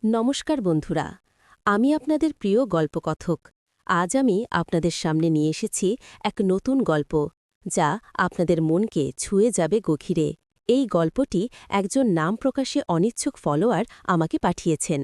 নমস্কার বন্ধুরা, আমি আপনাদের প্রিয় গল্পকথক। আজ আমি আপনাদের সামনে নিয়ে এসেছি এক নতুন গল্প, যা আপনাদের মনকে ছুঁয়ে যাবে গভীরে। এই গল্পটি একজন নাম প্রকাশে অনিচ্ছুক ফলোয়ার আমাকে পাঠিয়েছেন।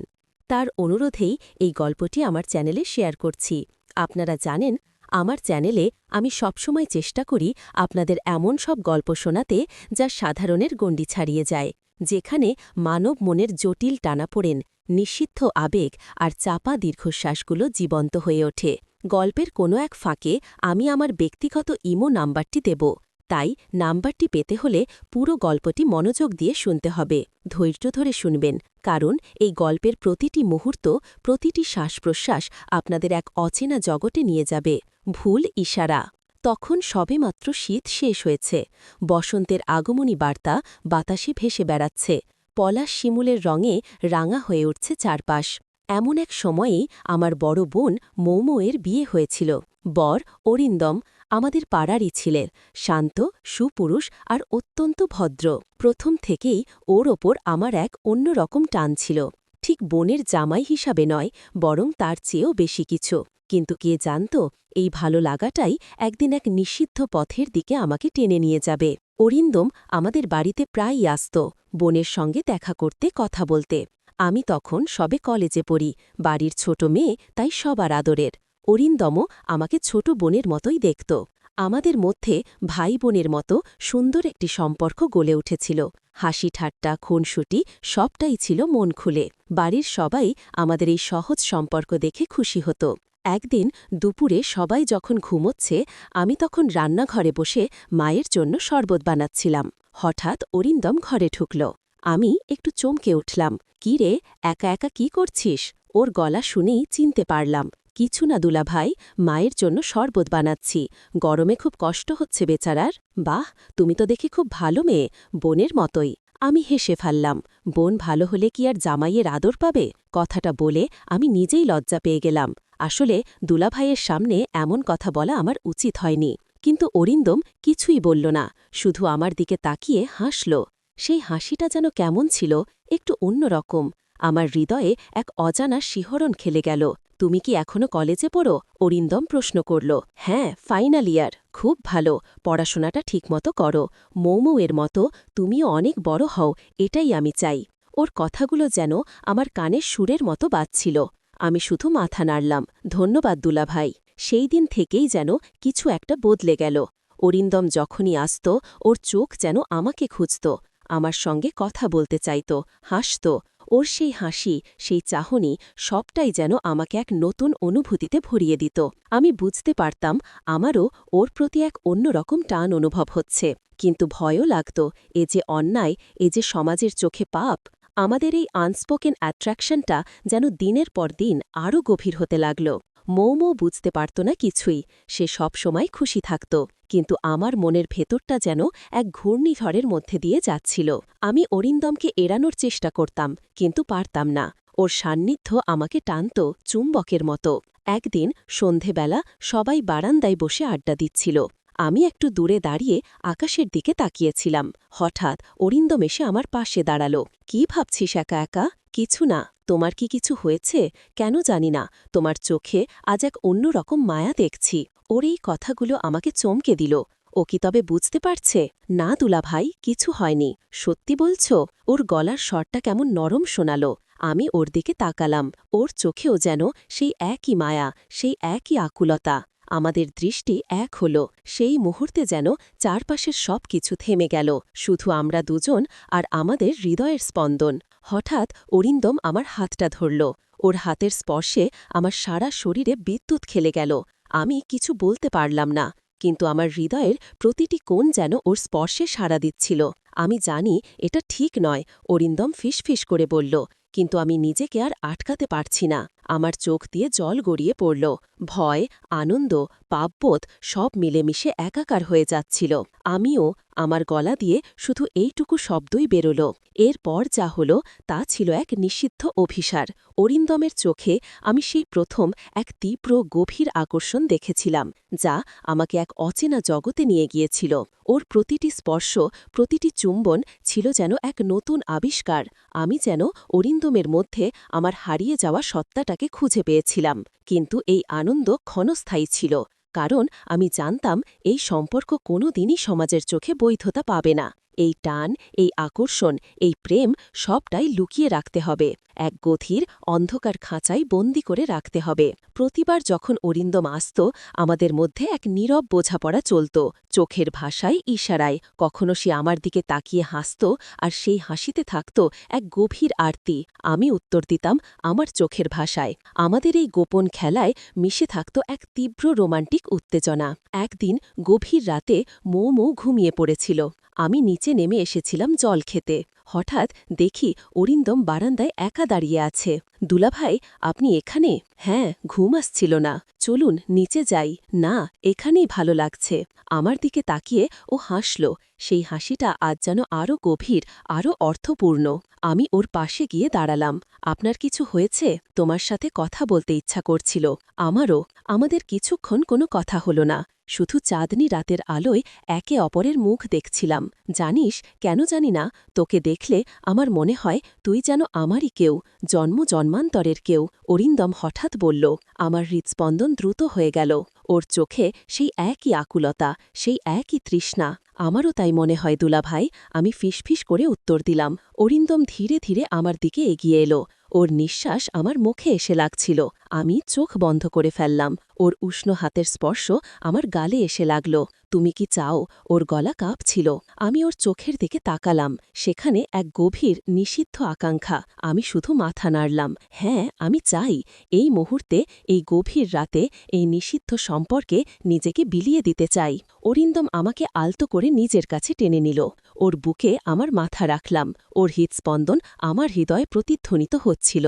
তার অনুরোধেই এই গল্পটি আমার চ্যানেলে শেয়ার করছি। আপনারা জানেন, আমার চ্যানেলে আমি সবসময় চেষ্টা করি আপনাদের এমন সব গল্প শোনাতে যা সাধারণের গণ্ডি ছাড়িয়ে যায়, যেখানে মানব মনের জটিল টানাপোড়েন, নিষিদ্ধ আবেগ আর চাপা দীর্ঘশ্বাসগুলো জীবন্ত হয়ে ওঠে। গল্পের কোনো এক ফাঁকে আমি আমার ব্যক্তিগত ইমো নাম্বারটি দেব, তাই নাম্বারটি পেতে হলে পুরো গল্পটি মনোযোগ দিয়ে শুনতে হবে। ধৈর্য ধরে শুনবেন, কারণ এই গল্পের প্রতিটি মুহূর্ত, প্রতিটি শ্বাস-প্রশ্বাস আপনাদের এক অচেনা জগতে নিয়ে যাবে। ভুল ইশারা। তখন সবেমাত্র শীত শেষ হয়েছে। বসন্তের আগমনী বার্তা বাতাসে ভেসে বেড়াচ্ছে। পলাশ শিমুলের রঙে রাঙা হয়ে উঠছে চারপাশ। এমন এক সময়েই আমার বড় বোন মৌমৌয়ের বিয়ে হয়েছিল। বর অরিন্দম আমাদের পাড়ারই ছিলেন, শান্ত, সুপুরুষ আর অত্যন্ত ভদ্র। প্রথম থেকেই ওর ওপর আমার এক অন্যরকম টান ছিল। ঠিক বোনের জামাই হিসাবে নয়, বরং তার চেয়েও বেশি কিছু। কিন্তু কে জানত, এই ভালো লাগাটাই একদিন এক নিষিদ্ধ পথের দিকে আমাকে টেনে নিয়ে যাবে। অরিন্দম আমাদের বাড়িতে প্রায়ই আসত, বোনের সঙ্গে দেখা করতে, কথা বলতে। আমি তখন সবে কলেজে পড়ি, বাড়ির ছোট মেয়ে, তাই সবার আদরের। অরিন্দমও আমাকে ছোট বোনের মতোই দেখত। আমাদের মধ্যে ভাই বোনের মতো সুন্দর একটি সম্পর্ক গড়ে উঠেছিল। হাসি ঠাট্টা, খুনসুটি সবটাই ছিল মন খুলে। বাড়ির সবাই আমাদের এই সহজ সম্পর্ক দেখে খুশি হতো। একদিন দুপুরে সবাই যখন ঘুমোচ্ছে, আমি তখন রান্নাঘরে বসে মায়ের জন্য শরবত বানাচ্ছিলাম। হঠাৎ অরিন্দম ঘরে ঢুকল। আমি একটু চমকে উঠলাম। কি রে, একা একা কি করছিস? ওর গলা শুনেই চিনতে পারলাম। কিছু না দুলাভাই, মায়ের জন্য শরবত বানাচ্ছি। গরমে খুব কষ্ট হচ্ছে বেচারার। বাহ, তুমি তো দেখি খুব ভালো মেয়ে, বোনের মতোই। আমি হেসে ফেললাম। বোন ভালো হলে কি আর জামাইয়ের আদর পাবে? কথাটা বলে আমি নিজেই লজ্জা পেয়ে গেলাম। আসলে দুলাভাইয়ের সামনে এমন কথা বলা আমার উচিত হয়নি। কিন্তু অরিন্দম কিছুই বলল না, শুধু আমার দিকে তাকিয়ে হাসল। সেই হাসিটা যেন কেমন ছিল, একটু অন্যরকম। আমার হৃদয়ে এক অজানা শিহরণ খেলে গেল। তুমি কি এখনো কলেজে পড়ো? অরিন্দম প্রশ্ন করল। হ্যাঁ, ফাইনাল ইয়ার। খুব ভালো, পড়াশোনাটা ঠিকমতো করো। মৌমৌয়ের মতো তুমিও অনেক বড় হও, এটাই আমি চাই। ওর কথাগুলো যেন আমার কানের সুরের মতো বাজছিল। আমি শুধু মাথা নাড়লাম। ধন্যবাদ দুলাভাই। সেই দিন থেকেই যেন কিছু একটা বদলে গেল। অরিন্দম যখনই আসত, ওর চোখ যেন আমাকে খুঁজত, আমার সঙ্গে কথা বলতে চাইত, হাসত। ওর সেই হাসি, সেই চাহনি সবটাই যেন আমাকে এক নতুন অনুভূতিতে ভরিয়ে দিত। আমি বুঝতে পারতাম আমারও ওর প্রতি এক অন্যরকম টান অনুভব হচ্ছে, কিন্তু ভয়ও লাগত। এ যে অন্যায়, এ যে সমাজের চোখে পাপ। আমাদের এই আনস্পোকেন অ্যাট্রাকশনটা যেন দিনের পর দিন আরও গভীর হতে লাগল। মৌমৌ বুঝতে পারত না কিছুই, সে সব সময় খুশি থাকত, কিন্তু আমার মনের ভেতরটা যেন এক ঘূর্ণিঝড়ের মধ্যে দিয়ে যাচ্ছিল। আমি অরিন্দমকে এড়ানোর চেষ্টা করতাম, কিন্তু পারতাম না। ওর সান্নিধ্য আমাকে টানত চুম্বকের মতো। একদিন সন্ধেবেলা সবাই বারান্দায় বসে আড্ডা দিচ্ছিল। আমি একটু দূরে দাঁড়িয়ে আকাশের দিকে তাকিয়েছিলাম। হঠাৎ অরিন্দম এসে আমার পাশে দাঁড়াল। কি ভাবছিস একা একা? কিছু না। তোমার কি কিছু হয়েছে? কেন জানি না, তোমার চোখে আজ এক অন্যরকম মায়া দেখছি। ওর এই কথাগুলো আমাকে চমকে দিল। ও কি তবে বুঝতে পারছে? না দুলাভাই, কিছু হয়নি। সত্যি বলছ? ওর গলার স্বরটা কেমন নরম শোনাল। আমি ওর দিকে তাকালাম। ওর চোখেও যেন সেই একই মায়া, সেই একই আকুলতা। আমাদের দৃষ্টি এক হল। সেই মুহূর্তে যেন চারপাশের সব কিছু থেমে গেল, শুধু আমরা দুজন আর আমাদের হৃদয়ের স্পন্দন। হঠাৎ অরিন্দম আমার হাতটা ধরল। ওর হাতের স্পর্শে আমার সারা শরীরে বিদ্যুৎ খেলে গেল। আমি কিছু বলতে পারলাম না, কিন্তু আমার হৃদয়ের প্রতিটি কোণ যেন ওর স্পর্শে সাড়া দিচ্ছিল। আমি জানি এটা ঠিক নয়, অরিন্দম ফিসফিস করে বলল, কিন্তু আমি নিজেকে আর আটকাতে পারছি না। আমার চোখ দিয়ে জল গড়িয়ে পড়ল। ভয়, আনন্দ, পাপবোধ সব মিলেমিশে একাকার হয়ে যাচ্ছিল। আমিও আমার গলা দিয়ে শুধু এইটুকু শব্দই বেরোল। এরপর যা হলো তা ছিল এক নিষিদ্ধ অভিসার। অরিন্দমের চোখে আমি সেই প্রথম এক তীব্র গভীর আকর্ষণ দেখেছিলাম, যা আমাকে এক অচেনা জগতে নিয়ে গিয়েছিল। ওর প্রতিটি স্পর্শ, প্রতিটি চুম্বন ছিল যেন এক নতুন আবিষ্কার। আমি যেন অরিন্দমের মধ্যে আমার হারিয়ে যাওয়া সত্তাটাকে খুঁজে পেয়েছিলাম। কিন্তু এই আনন্দ ক্ষণস্থায়ী ছিল, কারণ আমি জানতাম এই সম্পর্ক কোনোদিনই সমাজের চোখে বৈধতা পাবে না। এই টান, এই আকর্ষণ, এই প্রেম সবটাই লুকিয়ে রাখতে হবে, এক গভীর অন্ধকার খাঁচায় বন্দি করে রাখতে হবে। প্রতিবার যখন অরিন্দম আসত, আমাদের মধ্যে এক নীরব বোঝাপড়া চলত, চোখের ভাষায়, ইশারায়। কখনো সে আমার দিকে তাকিয়ে হাসত, আর সেই হাসিতে থাকত এক গভীর আরতি। আমি উত্তর দিতাম আমার চোখের ভাষায়। আমাদের এই গোপন খেলায় মিশে থাকত এক তীব্র রোমান্টিক উত্তেজনা। একদিন গভীর রাতে মৌ ঘুমিয়ে পড়েছিল। আমি নিচে নেমে এসেছিলাম জল খেতে। হঠাৎ দেখি অরিন্দম বারান্দায় একা দাঁড়িয়ে আছে। দুলাভাই, আপনি এখানে? হ্যাঁ, ঘুম আসছিল না। চলুন নিচে যাই। না, এখানেই ভালো লাগছে। আমার দিকে তাকিয়ে ও হাসল। সেই হাসিটা আজ যেন আরও গভীর, আরও অর্থপূর্ণ। আমি ওর পাশে গিয়ে দাঁড়ালাম। আপনার কিছু হয়েছে? তোমার সাথে কথা বলতে ইচ্ছা করছিল। আমারও। আমাদের কিছুক্ষণ কোনো কথা হলো না, শুধু চাঁদনি রাতের আলোয় একে অপরের মুখ দেখছিলাম। জানিস, কেন জানি না, তোকে দেখলে আমার মনে হয় তুই যেন আমারই কেউ, জন্মান্তরের কেউ। অরিন্দম হঠাৎ বলল। আমার হৃৎস্পন্দন দ্রুত হয়ে গেল। ওর চোখে সেই একই আকুলতা, সেই একই তৃষ্ণা। আমারও তাই মনে হয় দুলাভাই, আমি ফিসফিস করে উত্তর দিলাম। অরিন্দম ধীরে ধীরে আমার দিকে এগিয়ে এলো। ওর নিঃশ্বাস আমার মুখে এসে লাগছিল। আমি চোখ বন্ধ করে ফেললাম। ওর উষ্ণ হাতের স্পর্শ আমার গালে এসে লাগল। তুমি কি চাও? ওর গলা কাঁপছিল। আমি ওর চোখের দিকে তাকালাম। সেখানে এক গভীর, নিষিদ্ধ আকাঙ্ক্ষা। আমি শুধু মাথা নাড়লাম। হ্যাঁ, আমি চাই। এই মুহূর্তে, এই গভীর রাতে, এই নিষিদ্ধ সম্পর্কে নিজেকে বিলিয়ে দিতে চাই। অরিন্দম আমাকে আলতো করে নিজের কাছে টেনে নিল। ওর বুকে আমার মাথা রাখলাম। ওর হৃৎস্পন্দন আমার হৃদয়ে প্রতিধ্বনিত হচ্ছিল।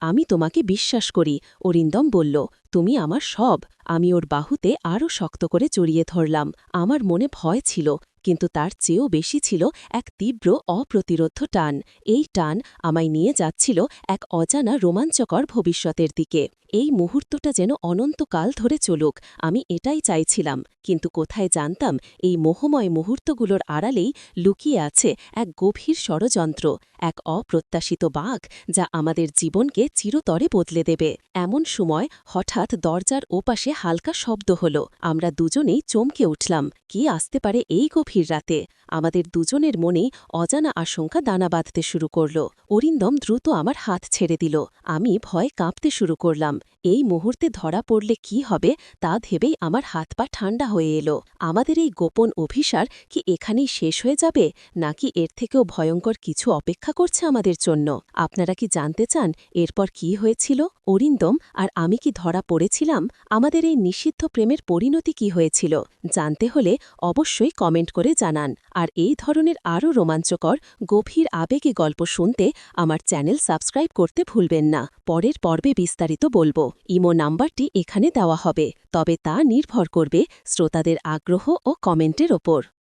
আমি তোমাকে বিশ্বাস করি, অরিন্দম বলল। তুমি আমার সব। আমি ওর বাহুতে আরও শক্ত করে জড়িয়ে ধরলাম। আমার মনে ভয় ছিল, কিন্তু তার চেয়েও বেশি ছিল এক তীব্র, অপ্রতিরোধ্য টান। এই টান আমায় নিয়ে যাচ্ছিল এক অজানা রোমাঞ্চকর ভবিষ্যতের দিকে। এই মুহূর্তটা যেন অনন্তকাল ধরে চলুক, আমি এটাই চাইছিলাম। কিন্তু কোথায় জানতাম, এই মোহময় মুহূর্তগুলোর আড়ালেই লুকিয়ে আছে এক গভীর ষড়যন্ত্র, এক অপ্রত্যাশিত বাঁক, যা আমাদের জীবনকে চিরতরে বদলে দেবে। এমন সময় হঠাৎ দরজার ওপাশে হালকা শব্দ হল। আমরা দুজনেই চমকে উঠলাম। কি আসতে পারে এই গভীর রাতে? আমাদের দুজনের মনেই অজানা আশঙ্কা দানা বাঁধতে শুরু করল। অরিন্দম দ্রুত আমার হাত ছেড়ে দিল। আমি ভয়ে কাঁপতে শুরু করলাম। এই মুহূর্তে ধরা পড়লে কি হবে তা ভেবেই আমার হাত পা ঠান্ডা হয়ে এলো। আমাদের এই গোপন অভিসার কি এখানেই শেষ হয়ে যাবে, নাকি এর থেকেও ভয়ঙ্কর কিছু অপেক্ষা করছে আমাদের জন্য? আপনারা কি জানতে চান এরপর কি হয়েছিল? অরিন্দম আর আমি কি ধরা পড়েছিলাম? আমাদের এই নিষিদ্ধ প্রেমের পরিণতি কি হয়েছিল? জানতে হলে অবশ্যই কমেন্ট করে জানান। আর এই ধরনের আরও রোমাঞ্চকর, গভীর আবেগী গল্প শুনতে আমার চ্যানেল সাবস্ক্রাইব করতে ভুলবেন না। পরের পর্বে বিস্তারিত বলবো। ইমো নাম্বারটি এখানে দেওয়া হবে, তবে তা নির্ভর করবে শ্রোতাদের আগ্রহ ও কমেন্টের ওপর।